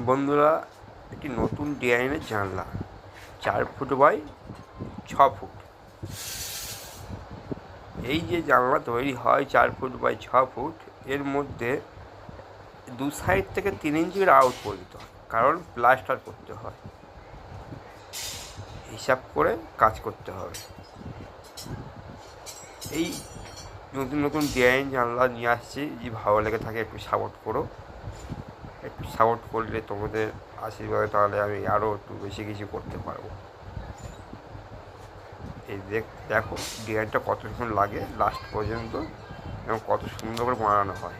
বন্ধুরা, একটি নতুন ডিজাইনের জানলা 4 ফুট বাই 6 ফুট। এই যে জানলা তৈরি হয় 4 ফুট বাই 6 ফুট, এর মধ্যে দু সাইড থেকে 3 ইঞ্চির আউট করে দিতে হয়, কারণ প্লাস্টার করতে হয়। হিসাব করে কাজ করতে হবে। এই নতুন নতুন ডিজাইন জানলা নিয়ে আসছি, যে ভালো লেগে থাকে একটু সাপোর্ট করো। একটু সাপোর্ট করলে তোমাদের আশীর্বাদে তাহলে আমি আরও একটু বেশি কিছু করতে পারবো। এই দেখো ডিজাইনটা কত সুন্দর লাগে লাস্ট পর্যন্ত, এবং কত সুন্দর করে বানানো হয়।